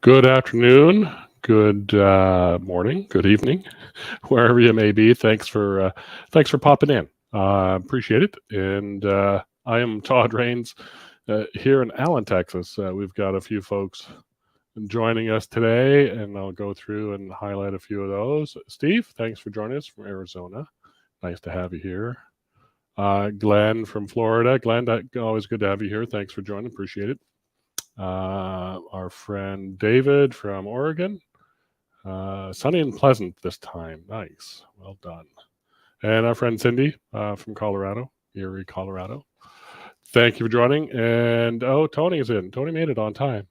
Good afternoon, good morning, good evening, wherever you may be. Thanks for popping in. Appreciate it. And I am Todd Rains here in Allen, Texas. We've got a few folks joining us today, and I'll go through and highlight a few of those. Steve, thanks for joining us from Arizona. Nice to have you here. Glenn from Florida. Glenn, always good to have you here. Thanks for joining. Appreciate it. Our friend David from Oregon. Sunny and pleasant this time. Nice. Well done. And our friend Cindy from Colorado, Erie, Colorado. Thank you for joining. And Tony is in. Tony made it on time.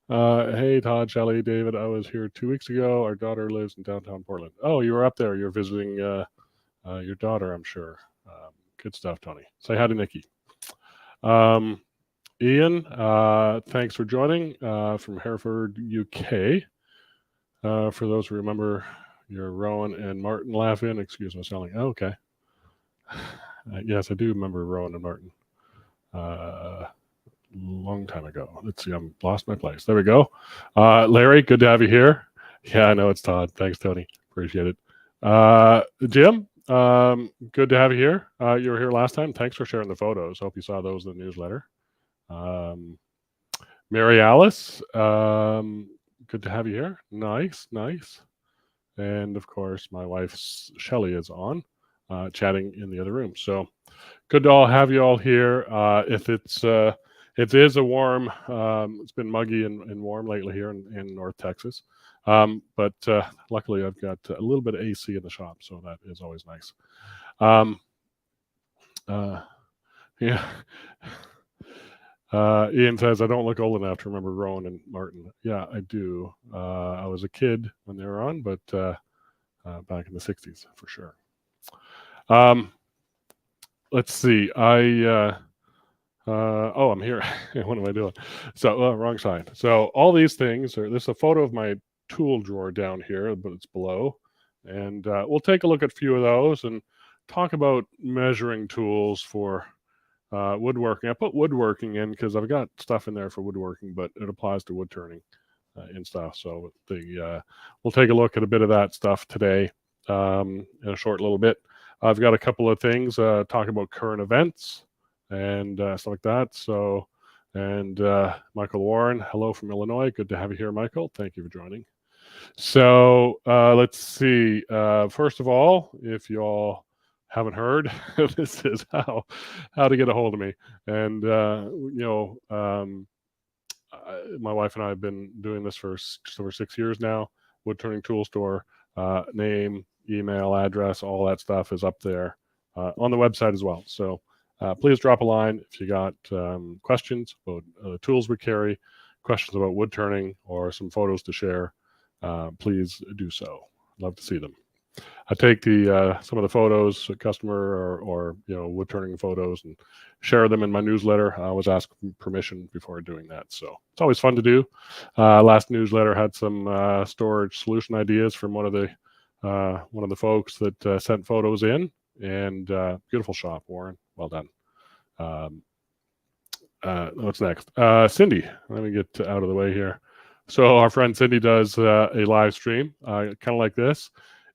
Hey, Todd, Shelley, David. I was here 2 weeks ago. Our daughter lives in downtown Portland. Oh, you were up there. You're visiting your daughter, I'm sure. Good stuff, Tony. Say hi to Nikki. Ian, thanks for joining from Hereford, UK. For those who remember your Rowan and Martin laugh-in, excuse my spelling. Oh, okay. Yes, I do remember Rowan and Martin. Long time ago. Let's see, I'm lost my place. There we go. Larry, good to have you here. Yeah, I know it's Todd. Thanks, Tony. Appreciate it. Jim, good to have you here. You were here last time. Thanks for sharing the photos. Hope you saw those in the newsletter. Mary Alice, good to have you here. Nice. And of course, my wife Shelley is on, chatting in the other room. So good to all have you all here. If it is a warm, it's been muggy and warm lately here in North Texas. But luckily I've got a little bit of AC in the shop, so that is always nice. Yeah. Ian says, I don't look old enough to remember Rowan and Martin. Yeah, I do. I was a kid when they were on, but back in the 60s for sure. Let's see. I'm here. What am I doing? So, wrong side. So all these things this is a photo of my tool drawer down here, but it's below. And we'll take a look at a few of those and talk about measuring tools for woodworking. I put woodworking in because I've got stuff in there for woodworking, but it applies to wood turning and stuff. So we'll take a look at a bit of that stuff today in a short little bit. I've got a couple of things talk about current events and stuff like that. So, and Michael Warren, hello from Illinois. Good to have you here, Michael. Thank you for joining. So let's see. First of all, if you all haven't heard, this is how to get a hold of me. And my wife and I have been doing this for just over 6 years now. Woodturning Tool Store, name, email, address, all that stuff is up there on the website as well. So please drop a line if you got questions about the tools we carry, questions about wood turning, or some photos to share. Please do so. Love to see them. I take some of the photos, customer or wood turning photos, and share them in my newsletter. I always ask permission before doing that, so it's always fun to do. Last newsletter had some storage solution ideas from one of the folks that sent photos in, and beautiful shop, Warren. Well done. What's next? Cindy. Let me get out of the way here. So our friend Cindy does a live stream, kind of like this,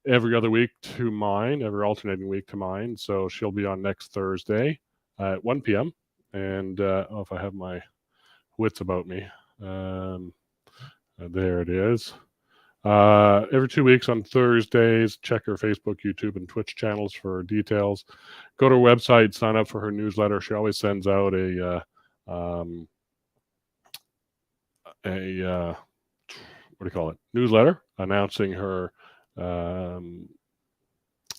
every other week to mine, every alternating week to mine. So she'll be on next Thursday at 1 p.m. And if I have my wits about me, there it is. Every 2 weeks on Thursdays, check her Facebook, YouTube, and Twitch channels for details. Go to her website, sign up for her newsletter. She always sends out a what do you call it? Newsletter announcing her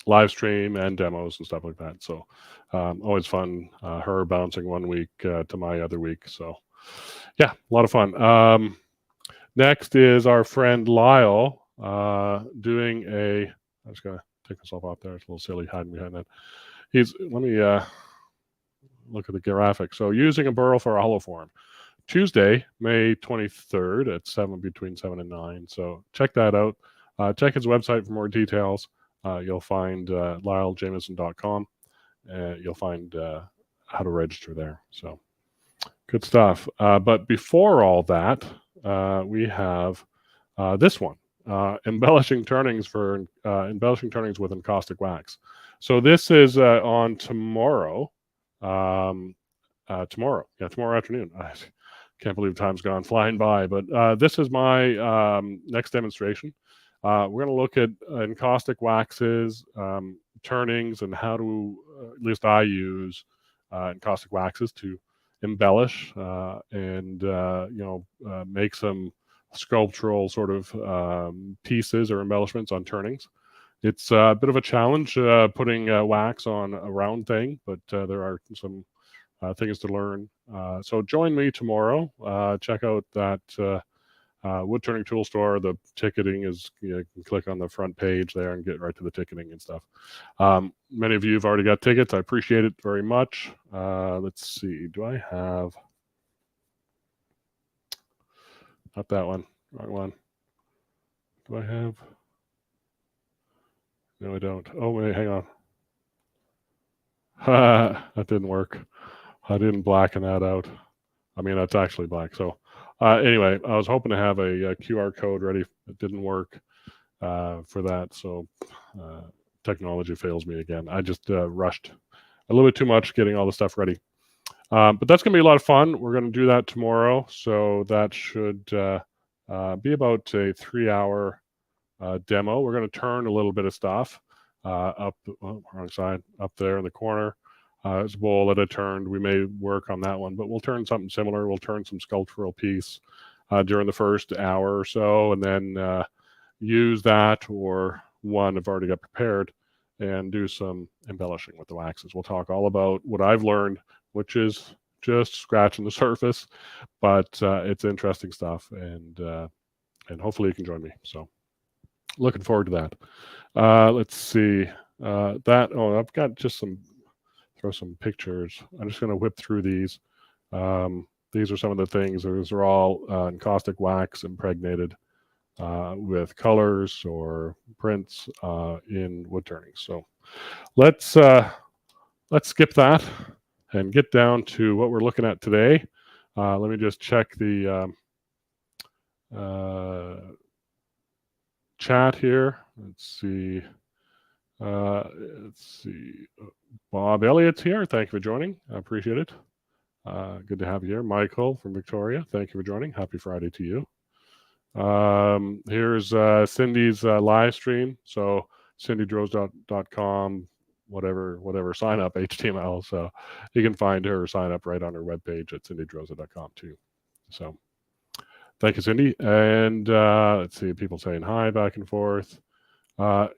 live stream and demos and stuff like that. So always fun. Her bouncing 1 week to my other week. So yeah, a lot of fun. Next is our friend Lyle doing I'm just gonna take myself off there. It's a little silly hiding behind that. Let me look at the graphic. So using a burl for a hollow form. Tuesday, May 23rd at between 7 and 9. So check that out. Check his website for more details. You'll find lylejamison.com. You'll find how to register there. So good stuff. But before all that, we have this one, embellishing turnings with encaustic wax. So this is on tomorrow. Tomorrow afternoon. I can't believe time's gone flying by, but this is my next demonstration. We're going to look at encaustic waxes, turnings, and how to, at least I use encaustic waxes to embellish and make some sculptural sort of pieces or embellishments on turnings. It's a bit of a challenge putting wax on a round thing, but there are some things to learn. So join me tomorrow. Check out that Woodturning tool store. The ticketing is, you can click on the front page there and get right to the ticketing and stuff. Many of you have already got tickets. I appreciate it very much. Let's see. Do I have? Not that one. Wrong one. Do I have? No, I don't. Oh, wait, hang on. That didn't work. I didn't blacken that out. I mean, that's actually black. So anyway, I was hoping to have a QR code ready. It didn't work for that. So technology fails me again. I just rushed a little bit too much getting all the stuff ready. But that's going to be a lot of fun. We're going to do that tomorrow. So that should be about a 3-hour demo. We're going to turn a little bit of stuff up, wrong side, up there in the corner. It's a bowl that I turned. We may work on that one, but we'll turn something similar. We'll turn some sculptural piece during the first hour or so, and then use that or one I've already got prepared and do some embellishing with the waxes. We'll talk all about what I've learned, which is just scratching the surface, but it's interesting stuff, and hopefully you can join me. So looking forward to that. Let's see. I've got just throw some pictures. I'm just going to whip through these. These are some of the things. These are all encaustic wax impregnated with colors or prints in wood turning. So let's skip that and get down to what we're looking at today. Let me just check the chat here. Let's see. Bob Elliott's here. Thank you for joining. I appreciate it. Good to have you here. Michael from Victoria, thank you for joining. Happy Friday to you. Here's Cindy's live stream. So cindydrose.com, whatever sign up HTML. So you can find her sign up right on her webpage at cindydrose.com too. So thank you, Cindy. And let's see, people saying hi back and forth.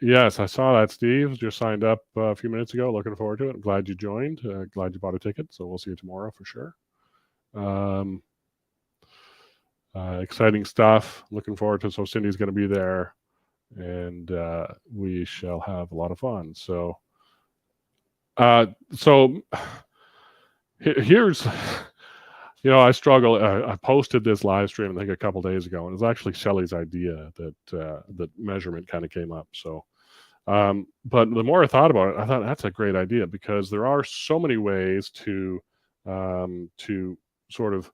Yes, I saw that. Steve just signed up a few minutes ago. Looking forward to it. I'm glad you joined. Glad you bought a ticket. So we'll see you tomorrow for sure. Exciting stuff. Looking forward to it. So Cindy's going to be there, and we shall have a lot of fun. So, here's. I struggle. I posted this live stream, I think, a couple days ago, and it was actually Shelley's idea that measurement kind of came up. So, but the more I thought about it, I thought that's a great idea because there are so many ways to sort of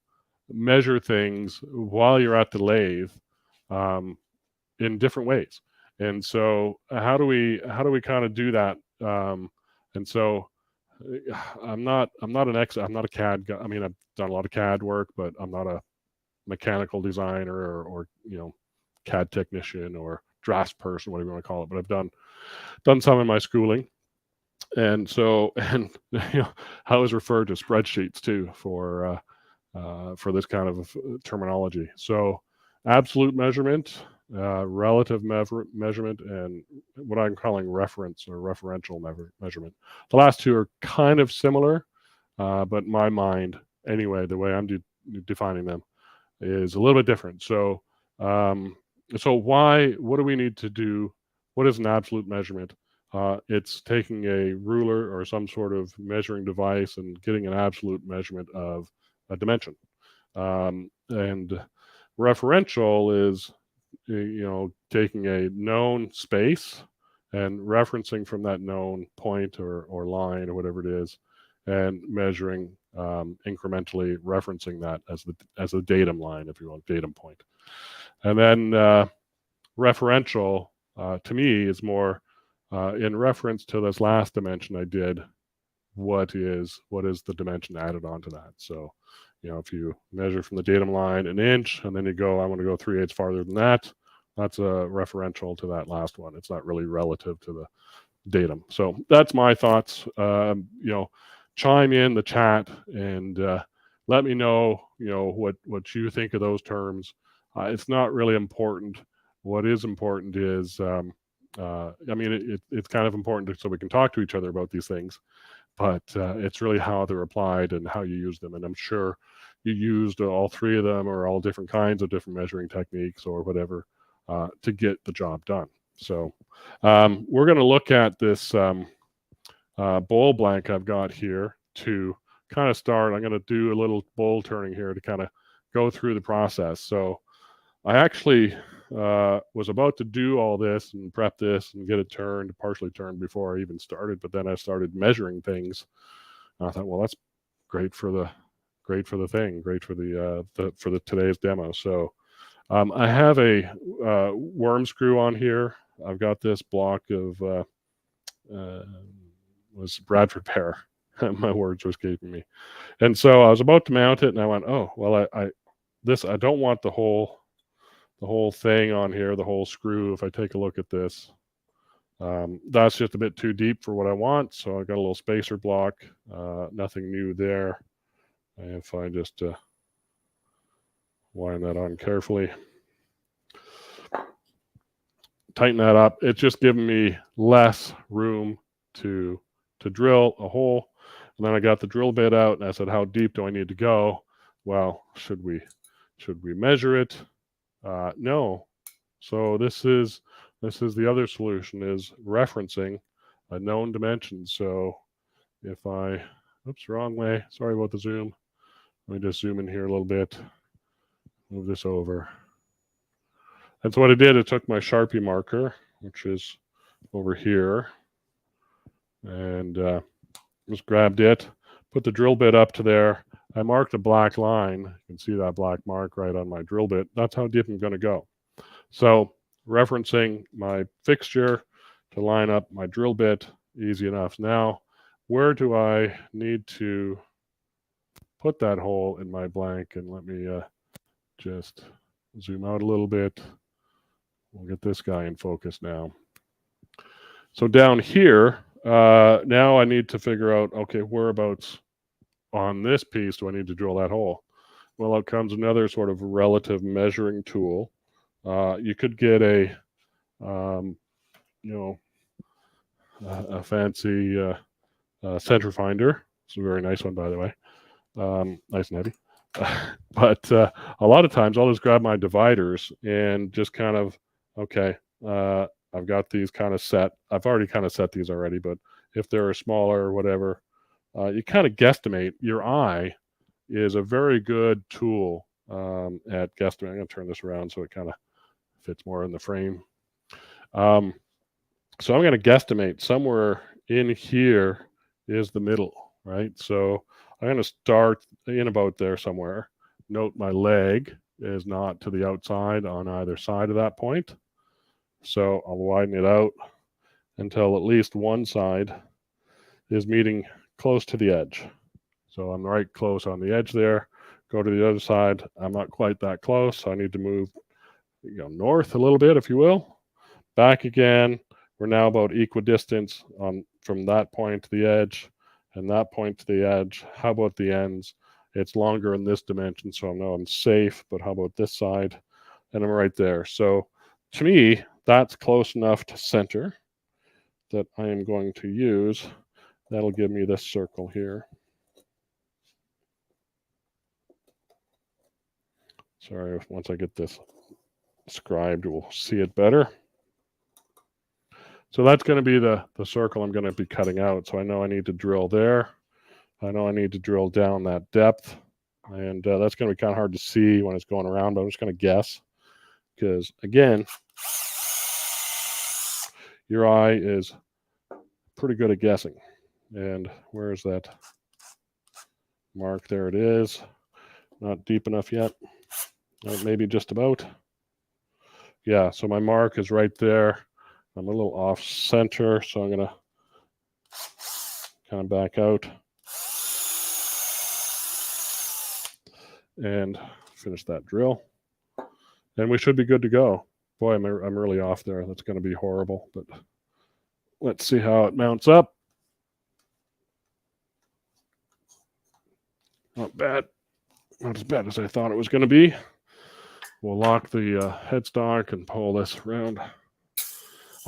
measure things while you're at the lathe in different ways. And so, how do we kind of do that? And so. I'm not a CAD guy. I mean, I've done a lot of CAD work, but I'm not a mechanical designer or CAD technician or drafts person, whatever you want to call it. But I've done some in my schooling, and so I was referred to spreadsheets too for this kind of terminology. So absolute measurement, relative measurement, and what I'm calling reference or referential measurement. The last two are kind of similar, but in my mind, anyway, the way I'm defining them is a little bit different. So, what do we need to do? What is an absolute measurement? It's taking a ruler or some sort of measuring device and getting an absolute measurement of a dimension. And referential is taking a known space and referencing from that known point or line or whatever it is, and measuring incrementally referencing that as a datum line, if you want, datum point. And then referential to me is more in reference to this last dimension I did. What is the dimension added onto that? So, if you measure from the datum line an inch, and then you go, I want to go 3/8 farther than that. That's a referential to that last one. It's not really relative to the datum. So that's my thoughts. Chime in the chat and let me know, what you think of those terms. It's not really important. What is important is, it's kind of important so we can talk to each other about these things, but it's really how they're applied and how you use them. And I'm sure you used all three of them or all different kinds of different measuring techniques or whatever to get the job done. So we're going to look at this bowl blank I've got here to kind of start. I'm going to do a little bowl turning here to kind of go through the process. So I actually was about to do all this and prep this and get it partially turned before I even started. But then I started measuring things. And I thought, well, that's great for the thing, great for the today's demo. So I have a worm screw on here. I've got this block of was Bradford pear. My words were escaping me. And so I was about to mount it, and I went, oh well, I don't want the whole thing on here, the whole screw. If I take a look at this, that's just a bit too deep for what I want. So I got a little spacer block. Nothing new there. And if I just wind that on carefully, tighten that up, it's just giving me less room to drill a hole. And then I got the drill bit out, and I said, how deep do I need to go? Well, should we measure it? No. So this is the other solution, is referencing a known dimension. So if I, oops, wrong way. Sorry about the zoom. Let me just zoom in here a little bit. Move this over. And so what I did, I took my Sharpie marker, which is over here, and just grabbed it, put the drill bit up to there. I marked a black line. You can see that black mark right on my drill bit. That's how deep I'm going to go. So referencing my fixture to line up my drill bit, easy enough. Now, where do I need to put that hole in my blank? And let me just zoom out a little bit. We'll get this guy in focus now. So down here, now I need to figure out, okay, whereabouts on this piece do I need to drill that hole? Well, out comes another sort of relative measuring tool. You could get a fancy center finder. It's a very nice one, by the way. Nice and heavy. But a lot of times I'll just grab my dividers and just kind of, okay, I've got these kind of set. I've already kind of set these already, but if they're smaller or whatever, you kind of guesstimate. Your eye is a very good tool at guesstimating. I'm going to turn this around so it kind of fits more in the frame. So I'm going to guesstimate somewhere in here is the middle, right? So I'm going to start in about there somewhere. Note my leg is not to the outside on either side of that point. So I'll widen it out until at least one side is meeting close to the edge. So I'm right close on the edge there. Go to the other side. I'm not quite that close, so I need to move north a little bit, if you will. Back again. We're now about equidistant from that point to the edge and that point to the edge. How about the ends? It's longer in this dimension, so I know I'm safe, but how about this side? And I'm right there. So to me, that's close enough to center that I am going to use. That'll give me this circle here. Sorry, once I get this scribed, we'll see it better. So that's going to be the circle I'm going to be cutting out. So I know I need to drill there. I know I need to drill down that depth. And that's going to be kind of hard to see when it's going around, but I'm just going to guess. Because, again, your eye is pretty good at guessing. And where is that? Mark, there it is. Not deep enough yet. Maybe just about. Yeah, so my mark is right there. I'm a little off center, so I'm going to kind of back out and finish that drill. And we should be good to go. Boy, I'm really off there. That's going to be horrible, but let's see how it mounts up. Not bad. Not as bad as I thought it was going to be. We'll lock the headstock and pull this around.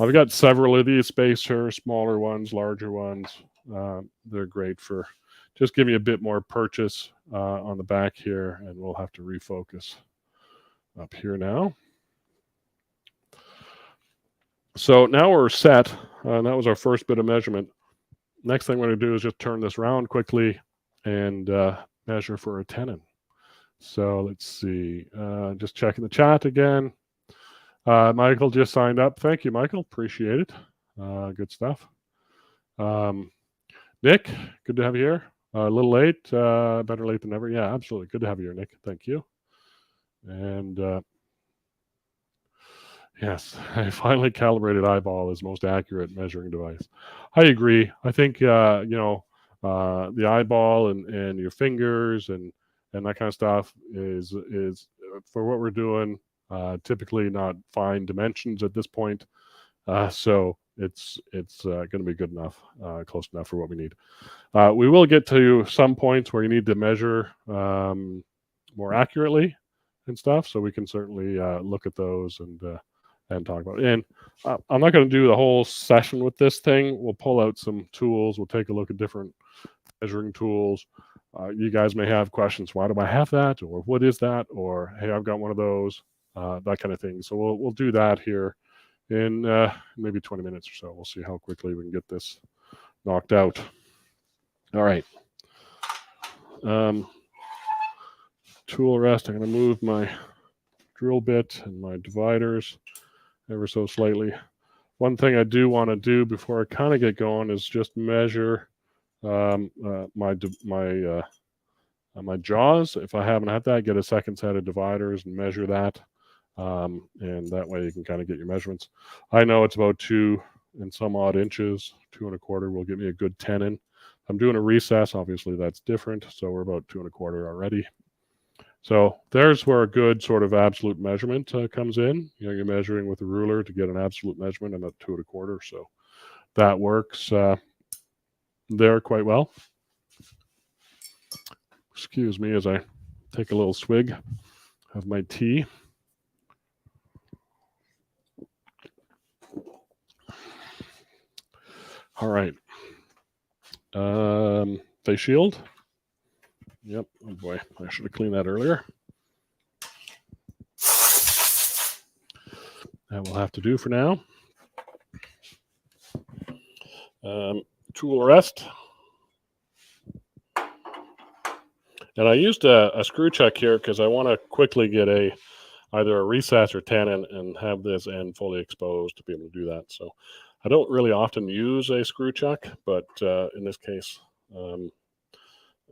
I've got several of these spacers, smaller ones, larger ones. They're great for just giving you a bit more purchase on the back here, and we'll have to refocus up here now. So now we're set. That was our first bit of measurement. Next thing we're going to do is just turn this around quickly and measure for a tenon. So let's see. Just checking the chat again. Michael just signed up. Thank you, Michael. Appreciate it. Good stuff. Nick, good to have you here. A little late, better late than never. Yeah, absolutely. Good to have you here, Nick. Thank you. And yes, a finely calibrated eyeball is most accurate measuring device. I agree. I think the eyeball and your fingers and that kind of stuff is for what we're doing. Typically not fine dimensions at this point, so it's going to be good enough, close enough for what we need. We will get to some points where you need to measure more accurately and stuff, so we can certainly look at those and talk about it. And I'm not going to do the whole session with this thing. We'll pull out some tools. We'll take a look at different measuring tools. You guys may have questions. Why do I have that? Or what is that? Or hey, I've got one of those. That kind of thing. So we'll do that here in maybe 20 minutes or so. We'll see how quickly we can get this knocked out. All right. Tool rest. I'm going to move my drill bit and my dividers ever so slightly. One thing I do want to do before I kind of get going is just measure my jaws. If I haven't had that, get a second set of dividers and measure that. And that way you can kind of get your measurements. I know it's about 2 and some odd inches. 2 1/4 will give me a good tenon. I'm doing a recess. Obviously, that's different. So we're about 2 1/4 already. So there's where a good sort of absolute measurement comes in. You're measuring with a ruler to get an absolute measurement and a 2 1/4. So that works there quite well. Excuse me as I take a little swig of my tea. All right. Face shield. Yep. Oh boy, I should have cleaned that earlier. That will have to do for now. Tool rest. And I used a screw check here because I want to quickly get either a recess or tenon and have this end fully exposed to be able to do that. So I don't really often use a screw chuck, but in this case,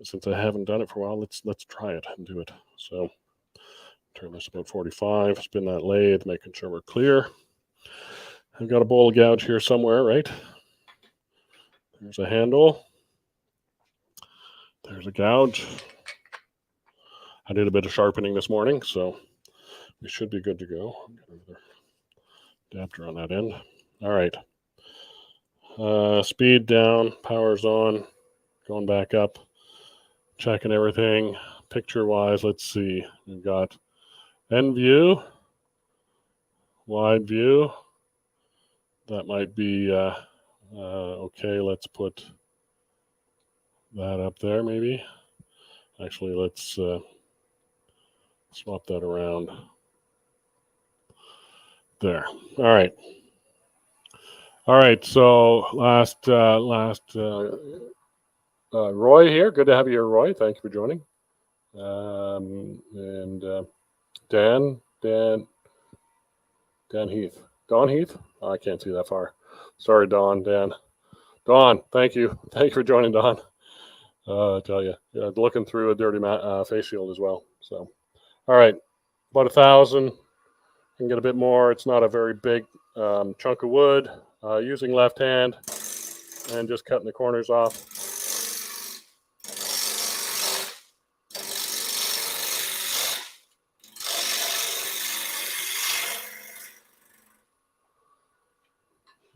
since I haven't done it for a while, let's try it and do it. So turn this about 45, spin that lathe, making sure we're clear. I've got a bowl gouge here somewhere, right? There's a handle. There's a gouge. I did a bit of sharpening this morning, so we should be good to go. Got another adapter on that end. All right. Speed down, power's on, going back up, checking everything. Picture-wise, let's see. We've got end view, wide view. That might be okay. Let's put that up there maybe. Actually, let's swap that around there. All right. All right. So last Roy here. Good to have you here, Roy. Thank you for joining. And Dan Heath. Don Heath? Oh, I can't see that far. Sorry, Dan. Don, thank you. Thank you for joining, Don. I tell you, yeah, looking through a dirty face shield as well. So, all right, about 1,000. Can get a bit more. It's not a very big chunk of wood. Using left hand and just cutting the corners off.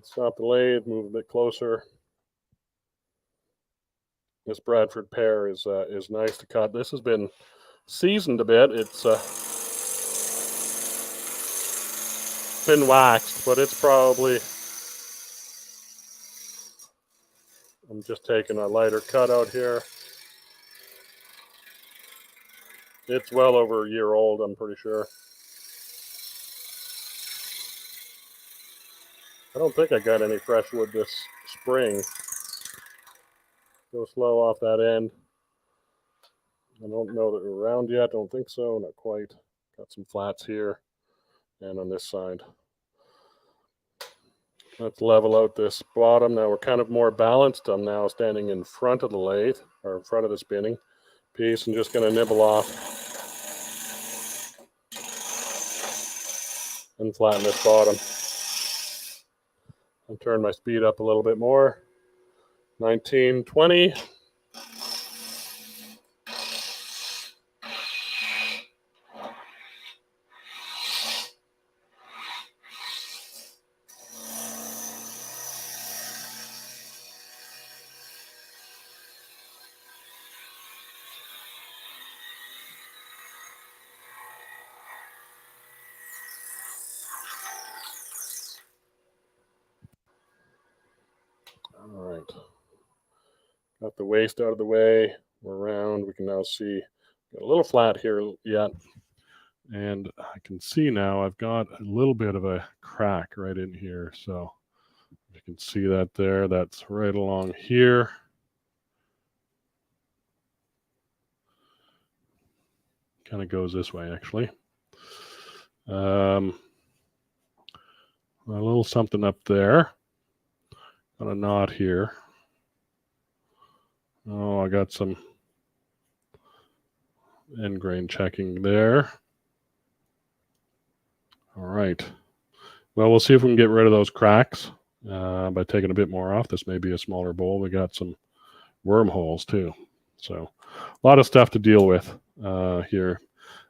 Stop the lathe, move a bit closer. This Bradford pear is nice to cut. This has been seasoned a bit. It's been waxed, but it's probably, I'm just taking a lighter cut out here. It's well over a year old, I'm pretty sure. I don't think I got any fresh wood this spring. Go slow off that end. I don't know that we're round yet. Don't think so. Not quite. Got some flats here and on this side. Let's level out this bottom. Now we're kind of more balanced. I'm now standing in front of the lathe, or in front of the spinning piece, and just going to nibble off and flatten this bottom. I'll turn my speed up a little bit more. 19, 20. All right. Got the waste out of the way. We're round. We can now see, got a little flat here yet. And I can see now I've got a little bit of a crack right in here. So you can see that there. That's right along here. Kind of goes this way, actually. A little something up there. Got a knot here. Oh, I got some end grain checking there. All right. Well, we'll see if we can get rid of those cracks by taking a bit more off. This may be a smaller bowl. We got some wormholes too. So a lot of stuff to deal with here.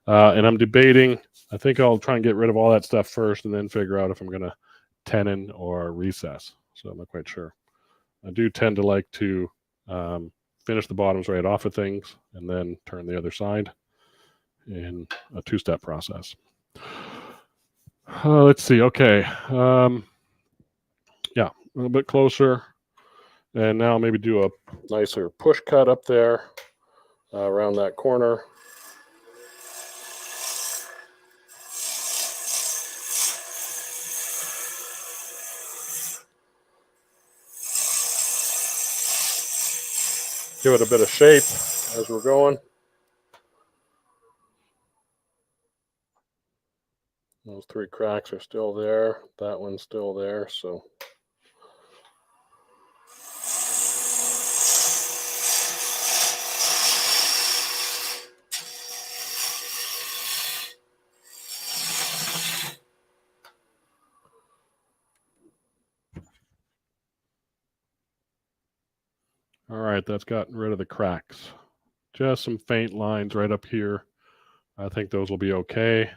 And I'm debating, I think I'll try and get rid of all that stuff first and then figure out if I'm going to tenon or recess. So I'm not quite sure. I do tend to like to finish the bottoms right off of things and then turn the other side in a two-step process. Let's see. Okay. Yeah, a little bit closer. And now maybe do a nicer push cut up there around that corner. Give it a bit of shape as we're going. Those three cracks are still there. That one's still there. So all right, that's gotten rid of the cracks. Just some faint lines right up here. I think those will be okay.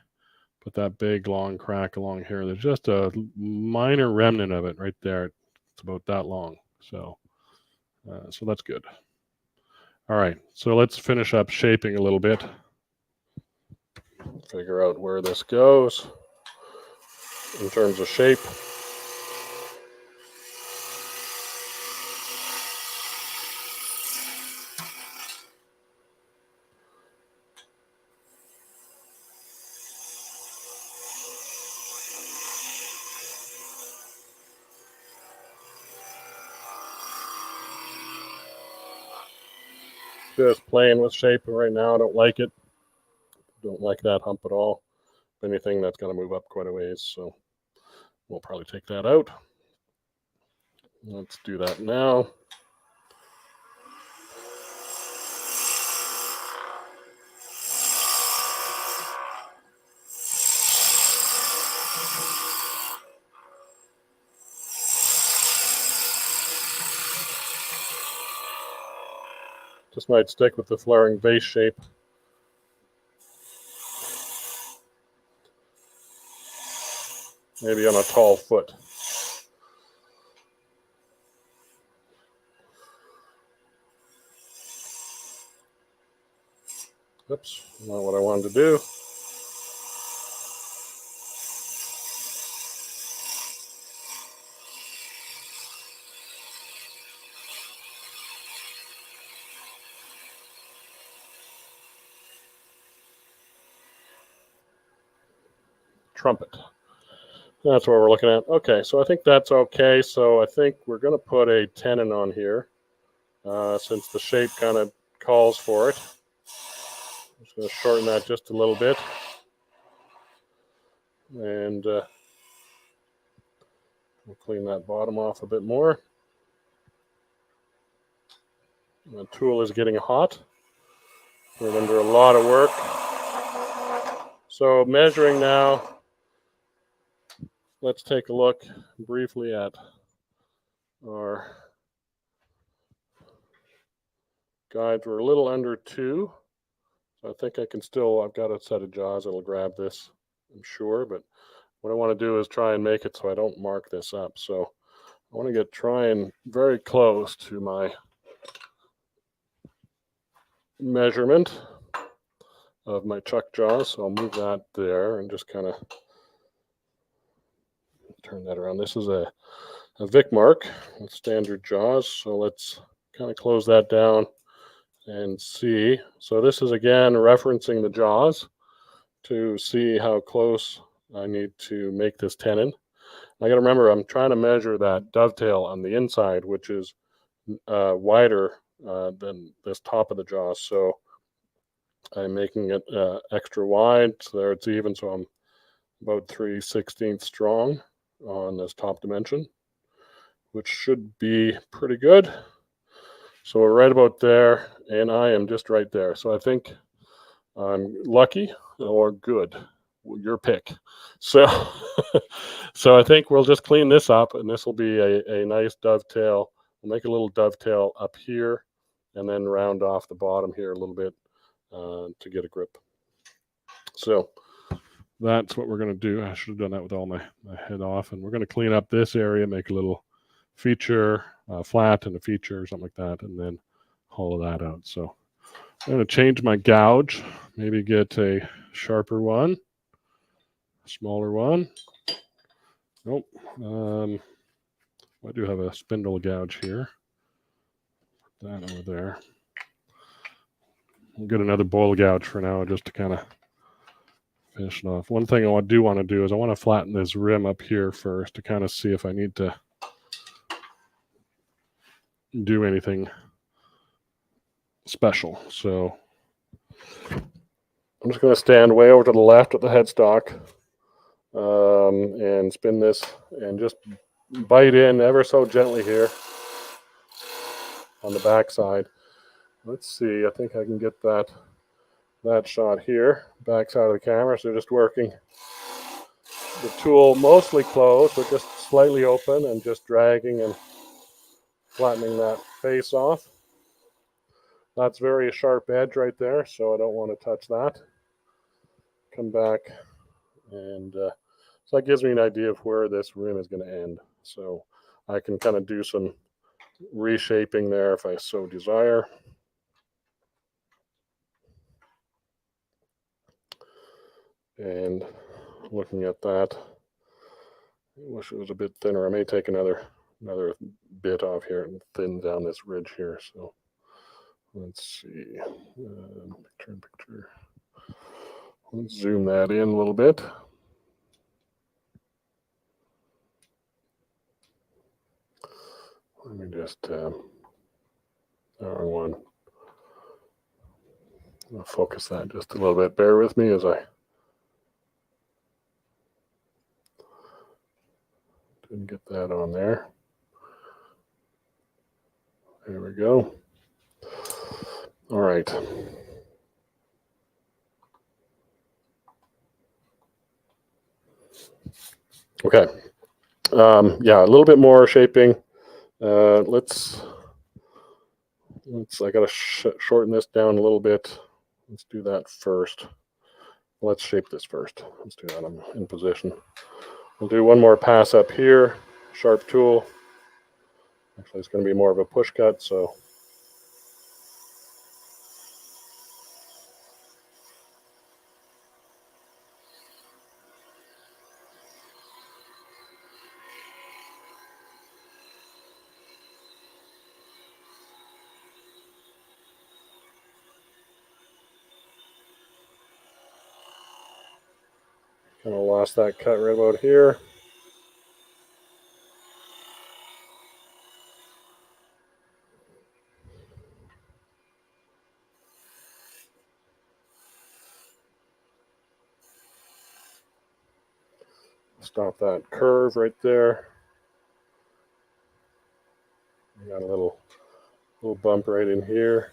But that big long crack along here, there's just a minor remnant of it right there. It's about that long. So that's good. All right, so let's finish up shaping a little bit. Figure out where this goes in terms of shape. Just playing with shape right now. I don't like it. Don't like that hump at all. If anything, that's going to move up quite a ways. So we'll probably take that out. Let's do that now. Just might stick with the flaring base shape. Maybe on a tall foot. Oops, not what I wanted to do. Trumpet. That's what we're looking at. Okay, so I think that's okay. So I think we're going to put a tenon on here since the shape kind of calls for it. I'm just going to shorten that just a little bit. And we'll clean that bottom off a bit more. The tool is getting hot. We're under a lot of work. So measuring now, let's take a look briefly at our guides. We're a little under 2. So I think I can still, I've got a set of jaws that'll grab this, I'm sure. But what I want to do is try and make it so I don't mark this up. So I want to get trying very close to my measurement of my chuck jaws. So I'll move that there and just kind of turn that around. This is a Vic mark with standard jaws. So let's kind of close that down and see. So this is again referencing the jaws to see how close I need to make this tenon. I got to remember I'm trying to measure that dovetail on the inside, which is wider than this top of the jaw. So I'm making it extra wide so there it's even. So I'm about 3/16 strong on this top dimension, which should be pretty good. So we're right about there, and I am just right there. So I think I'm lucky or good, your pick. So so I think we'll just clean this up, and this will be a nice dovetail. We'll make a little dovetail up here and then round off the bottom here a little bit to get a grip. So that's what we're going to do. I should have done that with all my head off. And we're going to clean up this area, make a little feature, flat and a feature or something like that, and then hollow that out. So I'm going to change my gouge, maybe get a sharper one, a smaller one. Nope. I do have a spindle gouge here. Put that over there. We'll get another bowl gouge for now just to kind of finish it off. One thing I do want to do is I want to flatten this rim up here first to kind of see if I need to do anything special. So I'm just going to stand way over to the left of the headstock and spin this and just bite in ever so gently here on the back side. Let's see, I think I can get that shot here, back side of the camera. So just working the tool mostly closed, but just slightly open and just dragging and flattening that face off. That's very sharp edge right there, so I don't want to touch that. Come back, and so that gives me an idea of where this rim is going to end. So I can kind of do some reshaping there if I so desire. And looking at that, I wish it was a bit thinner. I may take another bit off here and thin down this ridge here. So let's see, picture. Let's zoom that in a little bit. Let me just, wrong one. I'll focus that just a little bit. Bear with me as I didn't get that on there. There we go. All right. Okay. Yeah, a little bit more shaping. Let's I gotta shorten this down a little bit. Let's do that first. Let's shape this first. Let's do that. I'm in position. We'll do one more pass up here. Sharp tool. Actually, it's going to be more of a push cut, so kind of lost that cut right about here. Stop that curve right there. We got a little bump right in here.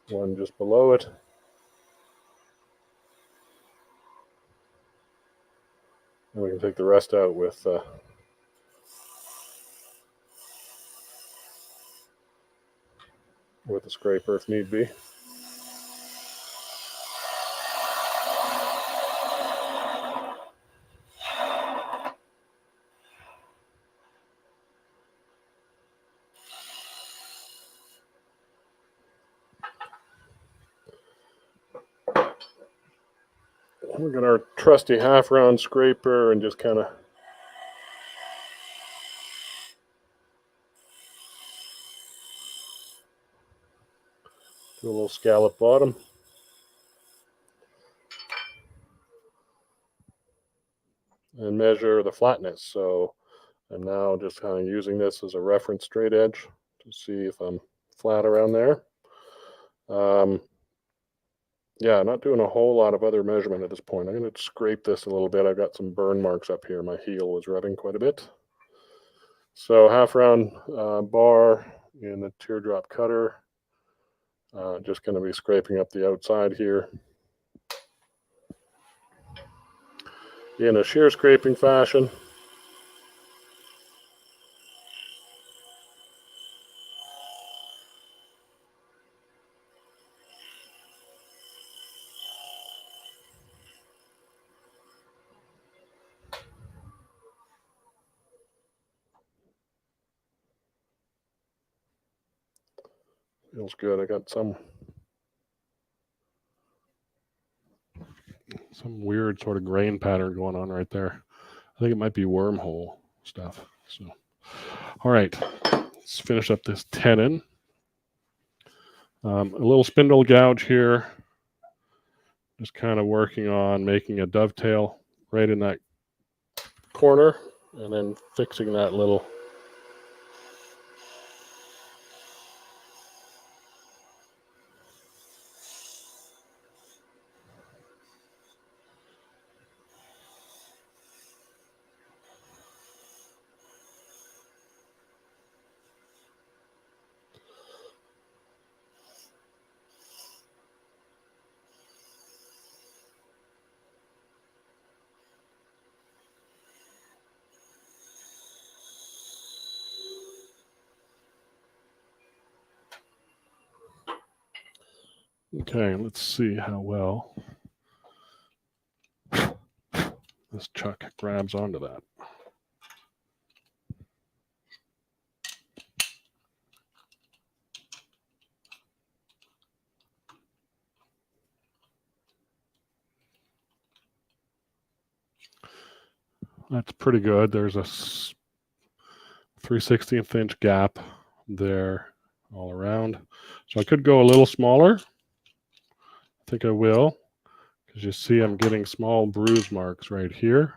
One just below it. And we can take the rest out with a scraper if need be. We got our trusty half-round scraper and just kind of do a little scallop bottom. And measure the flatness. So I'm now just kind of using this as a reference straight edge to see if I'm flat around there. Yeah, not doing a whole lot of other measurement at this point. I'm going to scrape this a little bit. I've got some burn marks up here. My heel was rubbing quite a bit. So half round bar in the teardrop cutter. Just going to be scraping up the outside here in a shear scraping fashion. Feels good. I got some weird sort of grain pattern going on right there. I think it might be wormhole stuff. So, all right, let's finish up this tenon. A little spindle gouge here. Just kind of working on making a dovetail right in that corner and then fixing that little Okay, let's see how well this chuck grabs onto that. That's pretty good. There's a 3/16 inch gap there all around. So I could go a little smaller. I think I will, because you see I'm getting small bruise marks right here.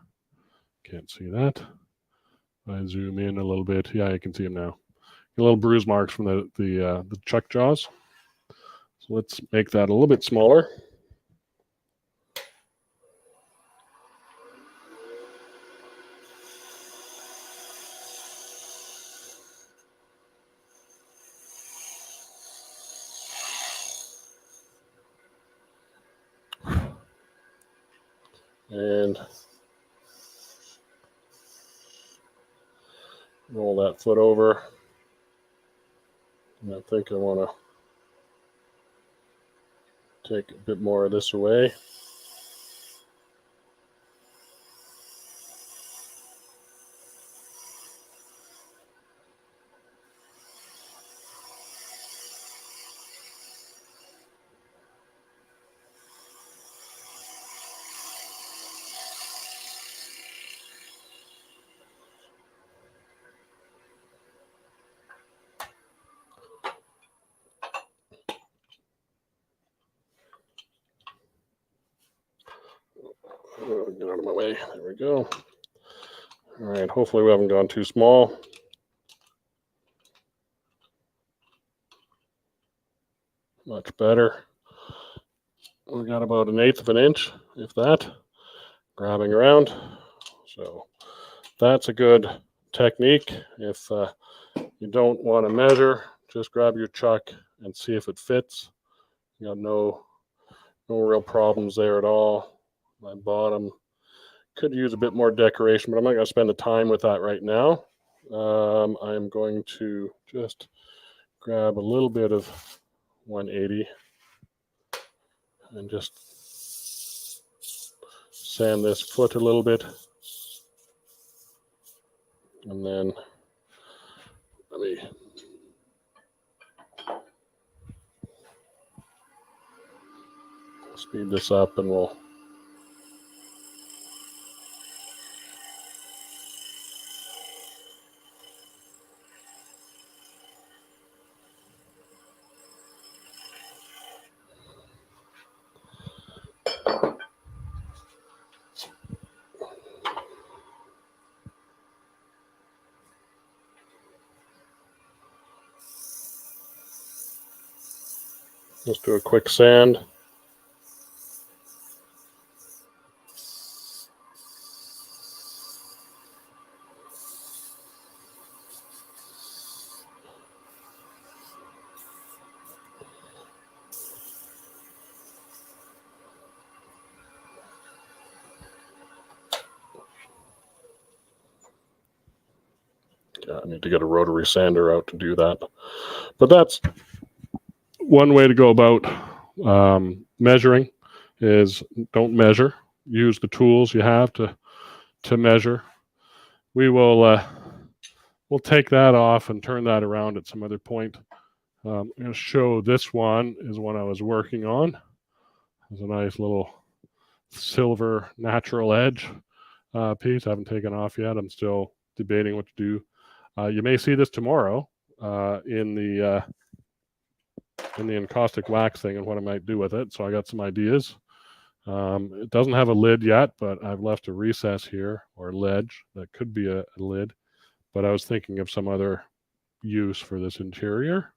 Can't see that. If I zoom in a little bit, yeah, you can see them now. A little bruise marks from the chuck jaws. So let's make that a little bit smaller. and roll that foot over. And I think I want to take a bit more of this away. Get out of my way. There we go. All right, hopefully we haven't gone too small. Much better. We got about 1/8 of an inch, if that, grabbing around. So that's a good technique. If you don't want to measure, just grab your chuck and see if it fits. You got no real problems there at all. My bottom could use a bit more decoration, but I'm not going to spend the time with that right now. I'm going to just grab a little bit of 180 and just sand this foot a little bit. And then let me speed this up and we'll just do a quick sand. Yeah, I need to get a rotary sander out to do that. But that's one way to go about measuring is don't measure. Use the tools you have to measure. We will we'll take that off and turn that around at some other point. I'm going to show this one is one I was working on. It's a nice little silver natural edge piece. I haven't taken off yet. I'm still debating what to do. You may see this tomorrow in the encaustic wax thing and what I might do with it. So I got some ideas. It doesn't have a lid yet, but I've left a recess here or ledge that could be a lid. But I was thinking of some other use for this interior.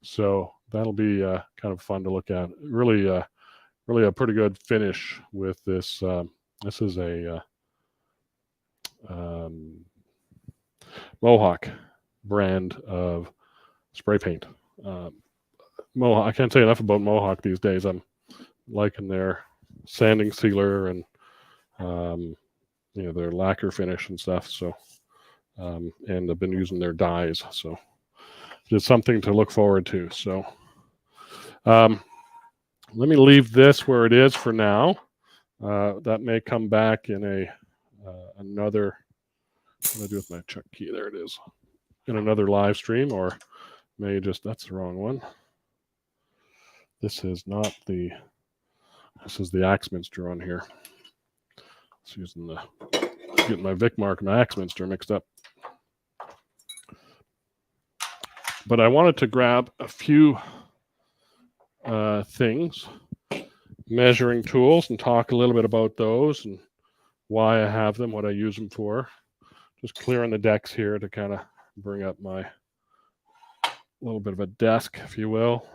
So that'll be kind of fun to look at. Really a pretty good finish with this. This is a Mohawk brand of spray paint. Mohawk. I can't say enough about Mohawk these days. I'm liking their sanding sealer and their lacquer finish and stuff. So and I've been using their dyes. So it's something to look forward to. So let me leave this where it is for now. That may come back in another. What do I do with my chuck key? There it is. In another live stream, or may just that's the wrong one. This is not the. This is the Axminster on here. It's using getting my Vic Mark and my Axminster mixed up. But I wanted to grab a few things, measuring tools, and talk a little bit about those and why I have them, what I use them for. Just clearing the decks here to kind of bring up my little bit of a desk, if you will,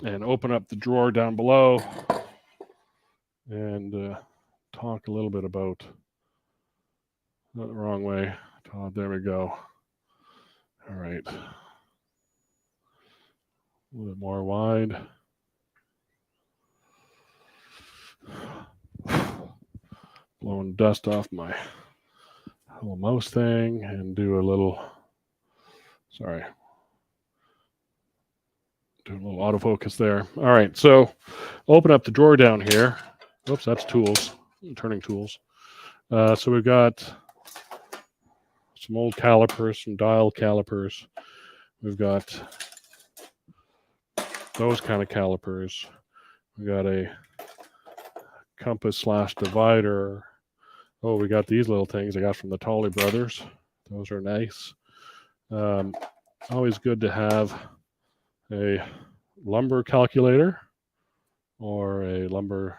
and open up the drawer down below and talk a little bit about, not the wrong way, Todd, there we go. All right. A little bit more wide. blowing dust off my little mouse thing and do a little, sorry, do a little autofocus there. All right, so open up the drawer down here. Oops, that's tools, turning tools. So we've got some old calipers, some dial calipers. We've got those kind of calipers. We got a compass / divider. Oh, we got these little things I got from the Tolley brothers. Those are nice. Always good to have a lumber calculator or a lumber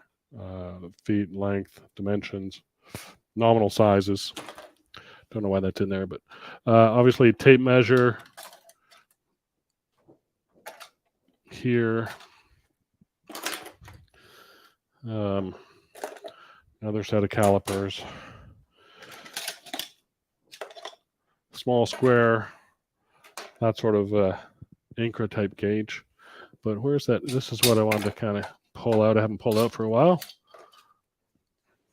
feet, length, dimensions, nominal sizes. Don't know why that's in there, but obviously tape measure here. Another set of calipers. Small square, that sort of Incra type gauge. But where's that? This is what I wanted to kind of pull out. I haven't pulled out for a while.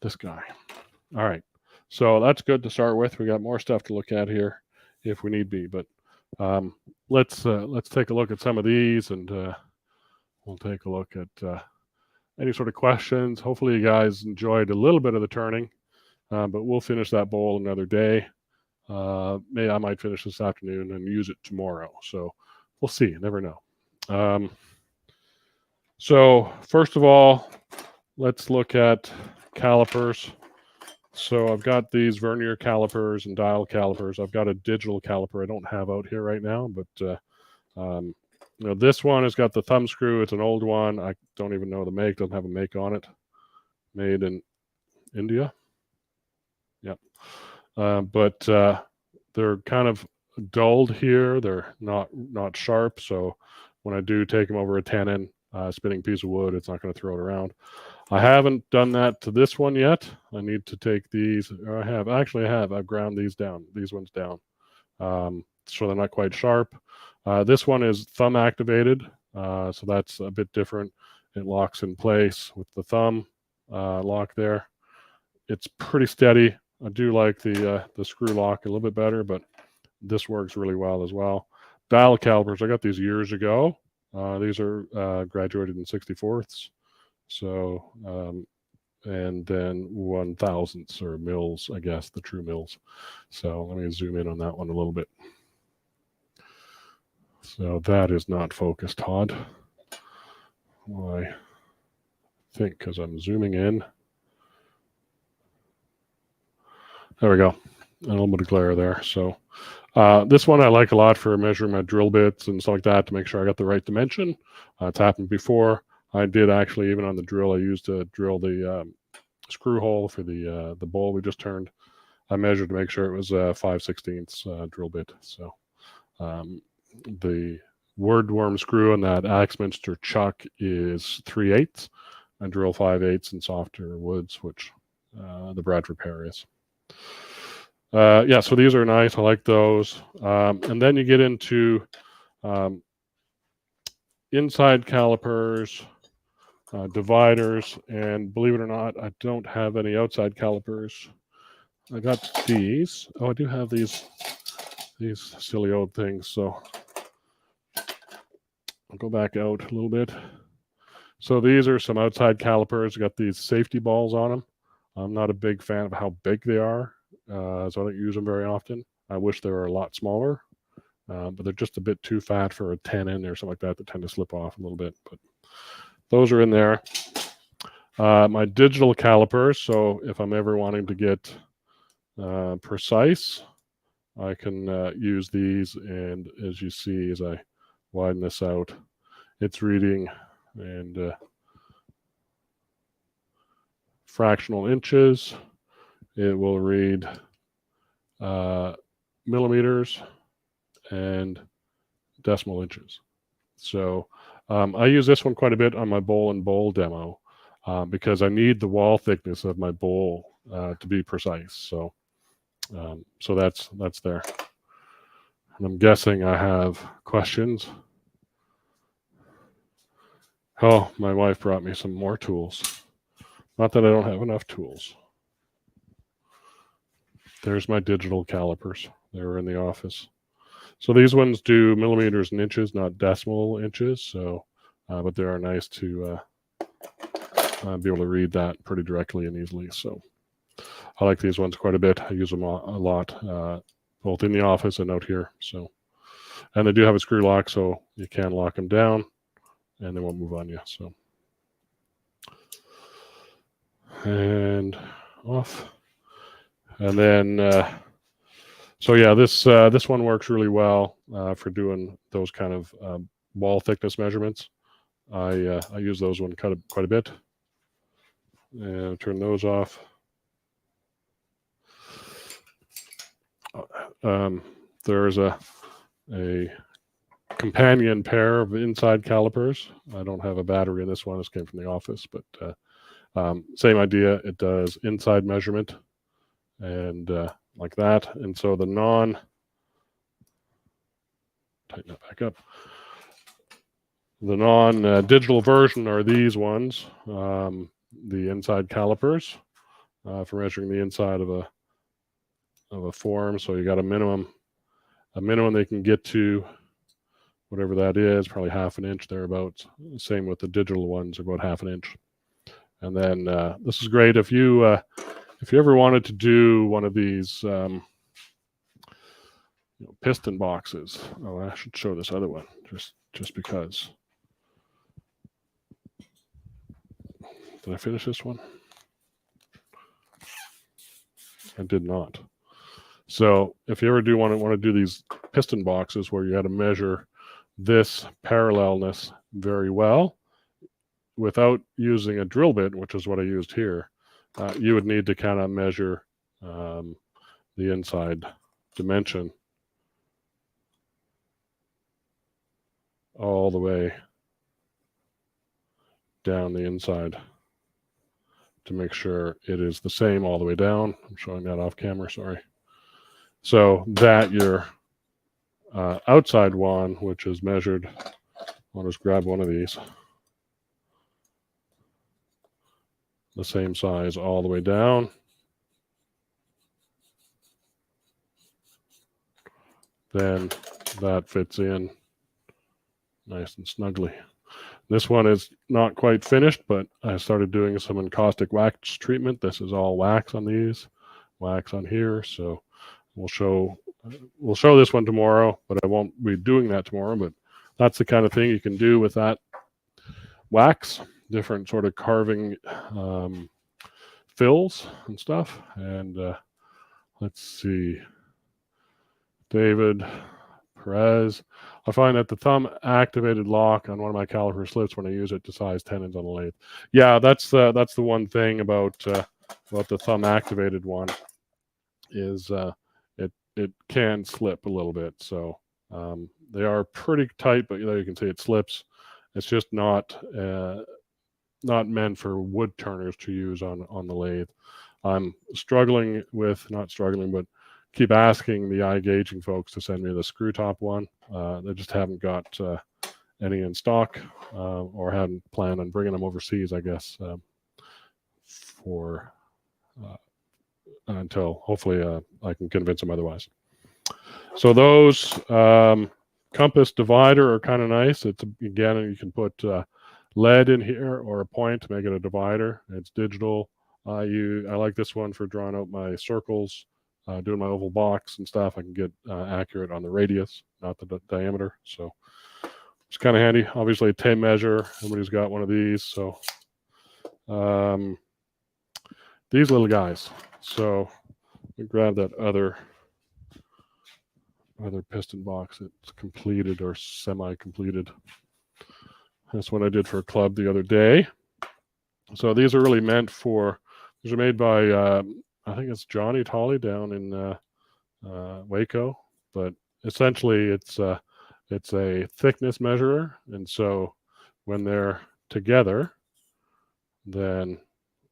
This guy. All right. So that's good to start with. We got more stuff to look at here if we need be. But let's take a look at some of these, and we'll take a look at any sort of questions. Hopefully you guys enjoyed a little bit of the turning, but we'll finish that bowl another day. Maybe I might finish this afternoon and use it tomorrow. So we'll see. Never know. So first of all, let's look at calipers. So I've got these vernier calipers and dial calipers. I've got a digital caliper I don't have out here right now, but this one has got the thumb screw. It's an old one. I don't even know the make. Doesn't have a make on it. Made in India. Yeah. But they're kind of dulled here. They're not sharp. So when I do take them over a tenon, spinning piece of wood, it's not going to throw it around. I haven't done that to this one yet. I need to take these, or I have. Actually, I have. I've ground these down, these ones down. So they're not quite sharp. This one is thumb activated, so that's a bit different. It locks in place with the thumb lock there. It's pretty steady. I do like the screw lock a little bit better, but this works really well as well. Dial calipers, I got these years ago. These are graduated in 64ths. So, and then 1,000ths or mils, I guess, the true mils. So let me zoom in on that one a little bit. So that is not focused, Todd. Well, I think because I'm zooming in. There we go. A little bit of glare there. So this one I like a lot for measuring my drill bits and stuff like that to make sure I got the right dimension. It's happened before. I did actually, even on the drill, I used to drill the screw hole for the bowl we just turned. I measured to make sure it was 5/16 drill bit. So the wordworm screw on that Axminster chuck is 3/8. I drill 5/8 in softer woods, which the Brad repair is. Yeah, so these are nice. I like those. And then you get into inside calipers, dividers, and believe it or not, I don't have any outside calipers. I got these. Oh, I do have these silly old things. So I'll go back out a little bit. So these are some outside calipers. Got these safety balls on them. I'm not a big fan of how big they are, so I don't use them very often. I wish they were a lot smaller, but they're just a bit too fat for a tenon or something like that. They tend to slip off a little bit, but those are in there. My digital calipers, so if I'm ever wanting to get precise, I can use these, and as you see, as I widen this out, it's reading and fractional inches. It will read millimeters and decimal inches. So I use this one quite a bit on my bowl and bowl demo because I need the wall thickness of my bowl to be precise. So so that's there. And I'm guessing I have questions. Oh, my wife brought me some more tools. Not that I don't have enough tools. There's my digital calipers. They were in the office. So these ones do millimeters and inches, not decimal inches. So, but they are nice to be able to read that pretty directly and easily. So I like these ones quite a bit. I use them a lot, both in the office and out here. So, and they do have a screw lock, so you can lock them down and they won't move on you. So, and off. And then, so yeah, this one works really well for doing those kind of wall thickness measurements. I use those one quite a bit. And turn those off. There's a companion pair of inside calipers. I don't have a battery in this one. This came from the office, but same idea. It does inside measurement and like that. And so the tighten that back up. The non-digital version are these ones, the inside calipers for measuring the inside of a form. So you got a minimum they can get to, whatever that is, probably half an inch thereabouts. Same with the digital ones, about half an inch. And then this is great if you ever wanted to do one of these piston boxes. Oh, I should show this other one just because. Did I finish this one? I did not. So if you ever do want to do these piston boxes where you had to measure this parallelness very well without using a drill bit, which is what I used here, you would need to kind of measure the inside dimension all the way down the inside to make sure it is the same all the way down. I'm showing that off camera, sorry. So that your outside one, which is measured, I'll just grab one of these, the same size all the way down. Then that fits in nice and snugly. This one is not quite finished, but I started doing some encaustic wax treatment. This is all wax on these, wax on here. So we'll show this one tomorrow, but I won't be doing that tomorrow. But that's the kind of thing you can do with that wax, different sort of carving fills and stuff. And let's see, David Perez. I find that the thumb activated lock on one of my caliper slips when I use it to size tenons on the lathe. Yeah, that's the one thing about the thumb activated one is it can slip a little bit. So they are pretty tight, but you can see it slips. It's just not meant for wood turners to use on the lathe. I'm not struggling, but keep asking the eye gauging folks to send me the screw top one. They just haven't got any in stock or hadn't planned on bringing them overseas, I guess, for until hopefully I can convince them otherwise. So those compass divider are kind of nice. It's again, you can put lead in here or a point to make it a divider. It's digital. I like this one for drawing out my circles. Doing my oval box and stuff, I can get accurate on the radius, not the diameter. So it's kind of handy. Obviously, a tape measure. Everybody's got one of these. So these little guys. So we grab that other piston box. It's completed or semi-completed. That's what I did for a club the other day. So these are really meant for. These are made by. I think it's Johnny Tolley down in Waco, but essentially it's a thickness measurer, and so when they're together, then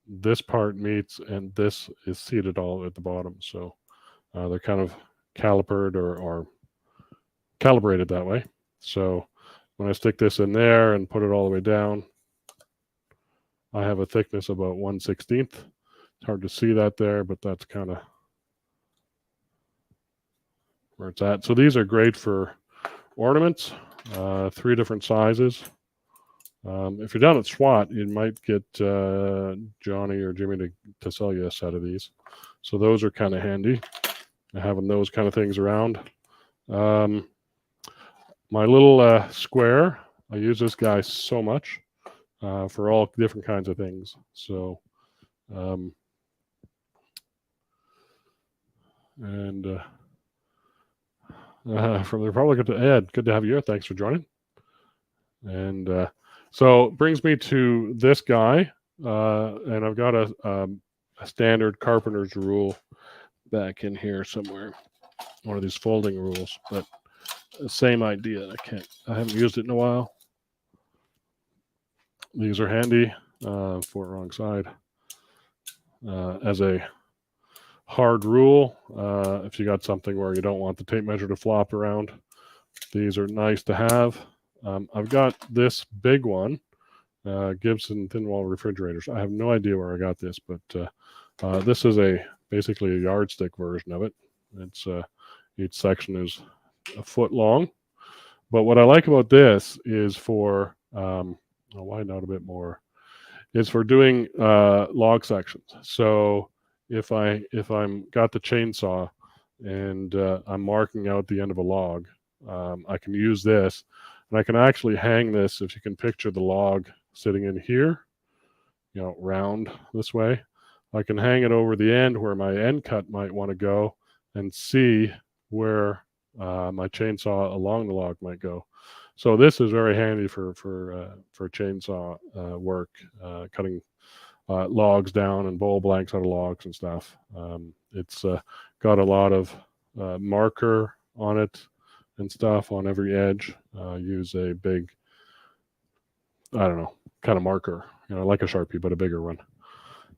this part meets and this is seated all at the bottom. So they're kind of calipered or calibrated that way. So when I stick this in there and put it all the way down, I have a thickness about 1/16. It's hard to see that there, but that's kind of where it's at. So these are great for ornaments, 3 different sizes. If you're down at SWAT, you might get Johnny or Jimmy to sell you a set of these. So those are kind of handy, having those kind of things around. My little square, I use this guy so much for all different kinds of things. So, from the Republic to Ed, good to have you here. Thanks for joining. And so brings me to this guy, and I've got a standard carpenter's rule back in here somewhere, one of these folding rules, but the same idea. I haven't used it in a while. These are handy for wrong side as a hard rule. If you got something where you don't want the tape measure to flop around, these are nice to have. I've got this big one, Gibson thin wall refrigerators. I have no idea where I got this, but this is basically a yardstick version of it. It's each section is a foot long. But what I like about this is for I'll widen out a bit more. It's for doing log sections. So if I'm got the chainsaw and I'm marking out the end of a log, I can use this, and I can actually hang this. If you can picture the log sitting in here, round this way, I can hang it over the end where my end cut might want to go, and see where my chainsaw along the log might go. So this is very handy for chainsaw work, cutting logs down and bowl blanks out of logs and stuff. It's got a lot of marker on it and stuff on every edge. Use a big, I don't know, kind of marker, like a Sharpie, but a bigger one.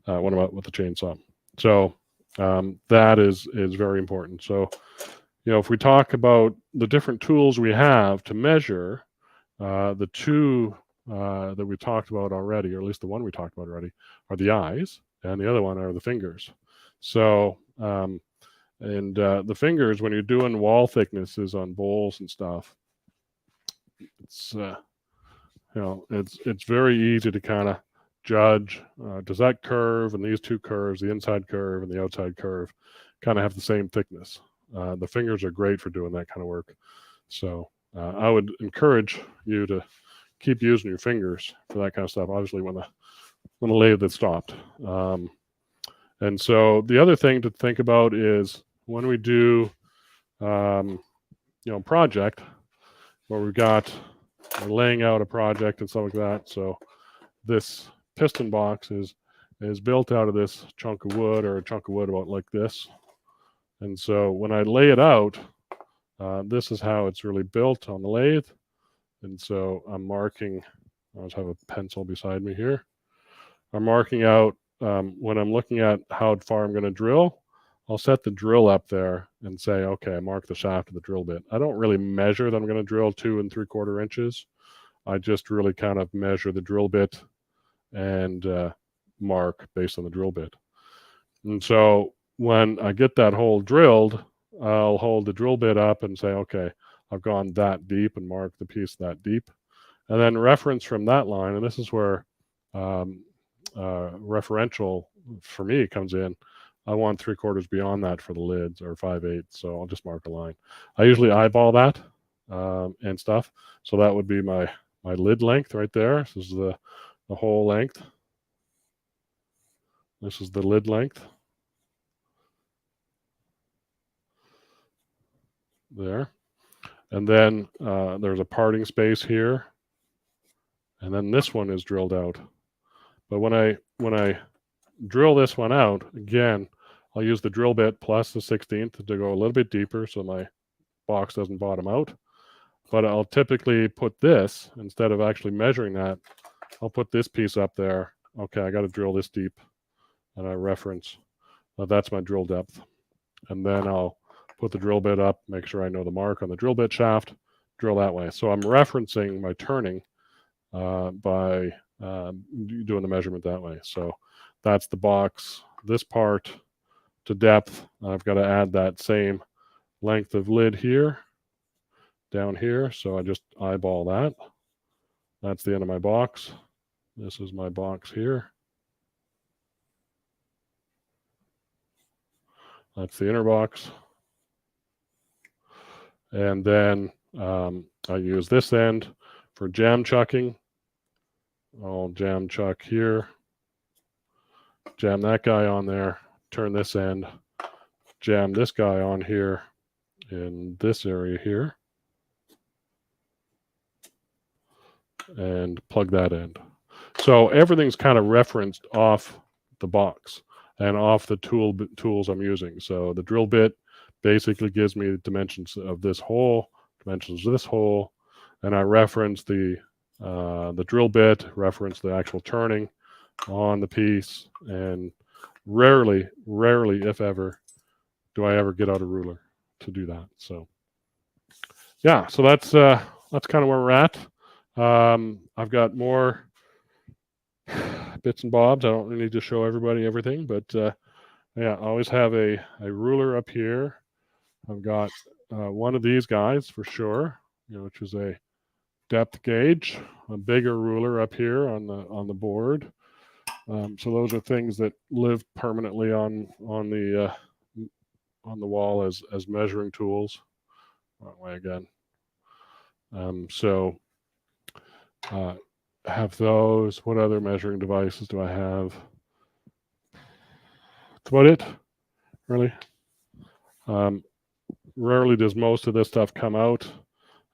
One about with the chainsaw. So that is very important. So, if we talk about the different tools we have to measure, the two that we talked about already, or at least the one we talked about already, are the eyes, and the other one are the fingers. So, the fingers, when you're doing wall thicknesses on bowls and stuff, it's it's very easy to kind of judge, does that curve and these two curves, the inside curve and the outside curve, kind of have the same thickness. The fingers are great for doing that kind of work. So I would encourage you to keep using your fingers for that kind of stuff, obviously when the lathe is stopped. And so the other thing to think about is when we do project where we're laying out a project and stuff like that. So this piston box is built out of this chunk of wood, or a chunk of wood about like this. And so when I lay it out, this is how it's really built on the lathe. And so I'm marking, I just have a pencil beside me here. I'm marking out when I'm looking at how far I'm going to drill, I'll set the drill up there and say, okay, I mark the shaft of the drill bit. I don't really measure that I'm going to drill 2 3/4 inches. I just really kind of measure the drill bit and mark based on the drill bit. And so when I get that hole drilled, I'll hold the drill bit up and say, okay, I've gone that deep, and mark the piece that deep. And then reference from that line, and this is where referential for me comes in. I want 3/4 beyond that for the lids, or 5/8, so I'll just mark a line. I usually eyeball that and stuff. So that would be my lid length right there. This is the hole length. This is the lid length. There. And then there's a parting space here. And then this one is drilled out. But when I drill this one out, again, I'll use the drill bit plus the 1/16 to go a little bit deeper so my box doesn't bottom out. But I'll typically put this, instead of actually measuring that, I'll put this piece up there. Okay, I got to drill this deep. And I reference, that's my drill depth. And then I'll put the drill bit up, make sure I know the mark on the drill bit shaft, drill that way. So I'm referencing my turning by doing the measurement that way. So that's the box. This part to depth, I've got to add that same length of lid here, down here. So I just eyeball that. That's the end of my box. This is my box here. That's the inner box. And then I use this end for jam chucking. I'll jam chuck here, jam that guy on there, turn this end, jam this guy on here in this area here, and plug that end. So everything's kind of referenced off the box and off the tools I'm using. So the drill bit basically gives me the dimensions of this hole, dimensions of this hole, and I reference the drill bit, reference the actual turning on the piece, and rarely, if ever, do I ever get out a ruler to do that. So yeah, so that's kind of where we're at. I've got more bits and bobs. I don't really need to show everybody everything, but yeah, I always have a ruler up here. I've got one of these guys for sure, which is a depth gauge, a bigger ruler up here on the board. So those are things that live permanently on the wall as measuring tools. Wrong way again. So have those. What other measuring devices do I have? That's about it, really. Rarely does most of this stuff come out.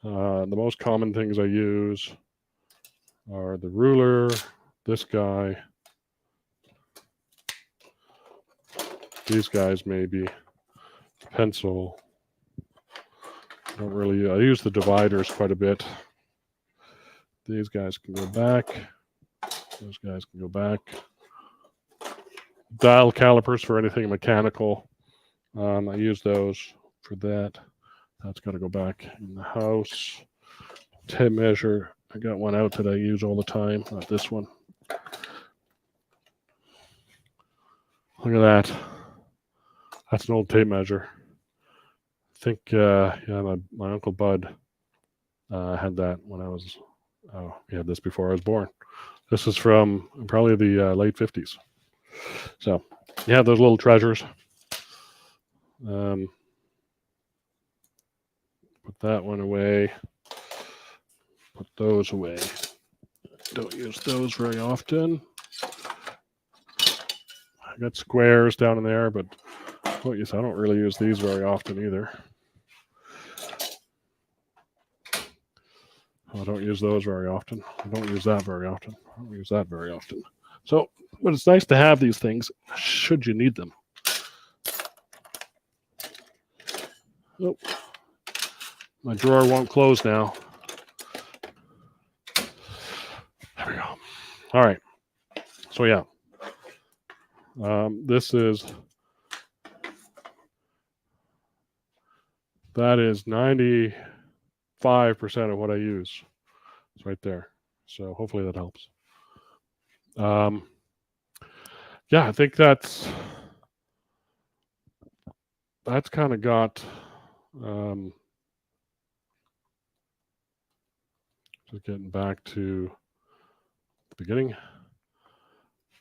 The most common things I use are the ruler, this guy, these guys maybe, pencil. I use the dividers quite a bit. These guys can go back. Those guys can go back. Dial calipers for anything mechanical. I use those for that. That's got to go back in the house. Tape measure. I got one out that I use all the time. Not this one. Look at that. That's an old tape measure. I think, yeah, my Uncle Bud had that when I was, he had this before I was born. This is from probably the late 50s. So, yeah, those little treasures. Put that one away. Put those away. Don't use those very often. I got squares down in there, but I don't really use these very often either. I don't use those very often. I don't use that very often. I don't use that very often. So, but it's nice to have these things should you need them. Oh, my drawer won't close now. There we go. All right. So yeah, that is 95% of what I use. It's right there. So hopefully that helps. Yeah, I think that's kind of got just getting back to the beginning.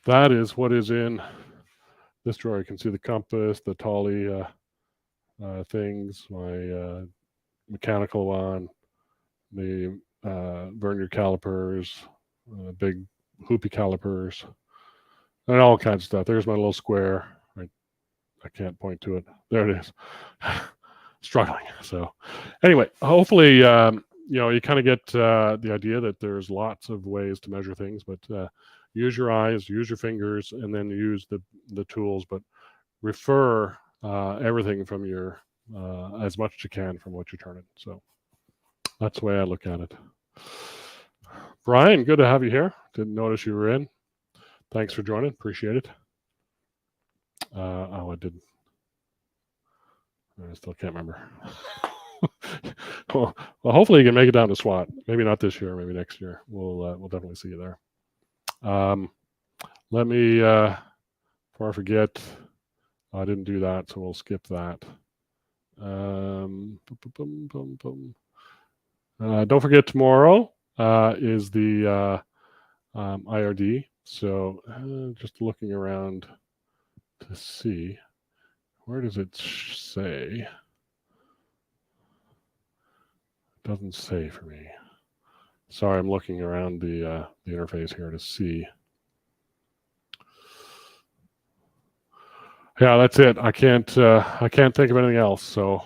That is what is in this drawer. You can see the compass, the Tolly things, my mechanical one, the vernier calipers, big hoopy calipers, and all kinds of stuff. There's my little square. I can't point to it. There it is. Struggling. So anyway, hopefully, you kind of get the idea that there's lots of ways to measure things, but use your eyes, use your fingers, and then use the tools, but refer everything from your as much as you can from what you're turning. So that's the way I look at it. Brian, good to have you here. Didn't notice you were in. Thanks for joining. Appreciate it. I didn't. I still can't remember. well, hopefully you can make it down to SWAT. Maybe not this year. Maybe next year. We'll definitely see you there. Let me, before I forget, I didn't do that, so we'll skip that. Don't forget tomorrow is the IRD. So just looking around to see, where does it say? It doesn't say for me. Sorry, I'm looking around the interface here to see. Yeah, that's it. I can't think of anything else. So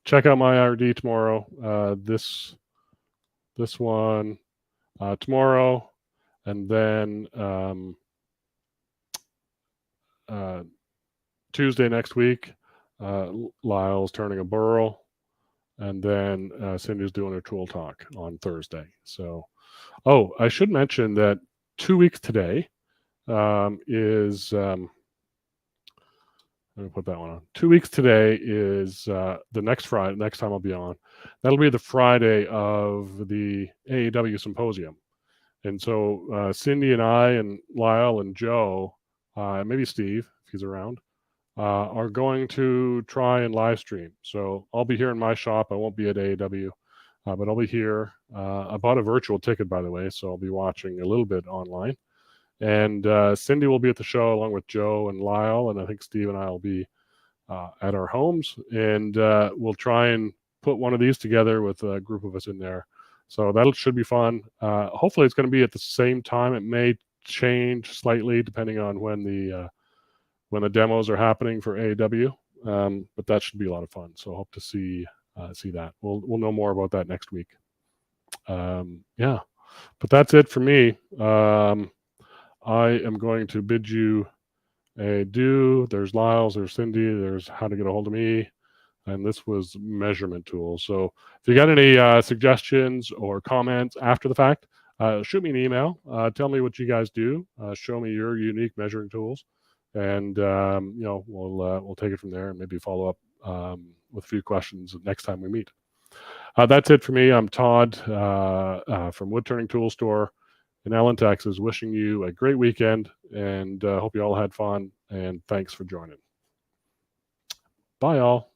check out my IRD tomorrow. This one tomorrow, and then Tuesday next week, Lyle's turning a burl, and then Cindy's doing her tool talk on Thursday. So, I should mention that 2 weeks today is. Let me put that one on. 2 weeks today is the next Friday. Next time I'll be on, that'll be the Friday of the AEW symposium. And so Cindy and I and Lyle and Joe, maybe Steve if he's around, are going to try and live stream. So I'll be here in my shop. I won't be at AEW, but I'll be here. I bought a virtual ticket, by the way, so I'll be watching a little bit online. And Cindy will be at the show along with Joe and Lyle, and I think Steve and I will be at our homes, and we'll try and put one of these together with a group of us in there. So that should be fun. Hopefully, it's going to be at the same time. It may change slightly depending on when the demos are happening for AEW, but that should be a lot of fun. So hope to see that. We'll know more about that next week. Yeah, but that's it for me. I am going to bid you adieu. There's Lyle's, there's Cindy, there's how to get a hold of me, and this was measurement tools. So if you got any suggestions or comments after the fact, shoot me an email. Tell me what you guys do. Show me your unique measuring tools, and we'll take it from there and maybe follow up with a few questions next time we meet. That's it for me. I'm Todd from Woodturning Tool Store in Allen, Texas, wishing you a great weekend, and hope you all had fun, and thanks for joining. Bye, all.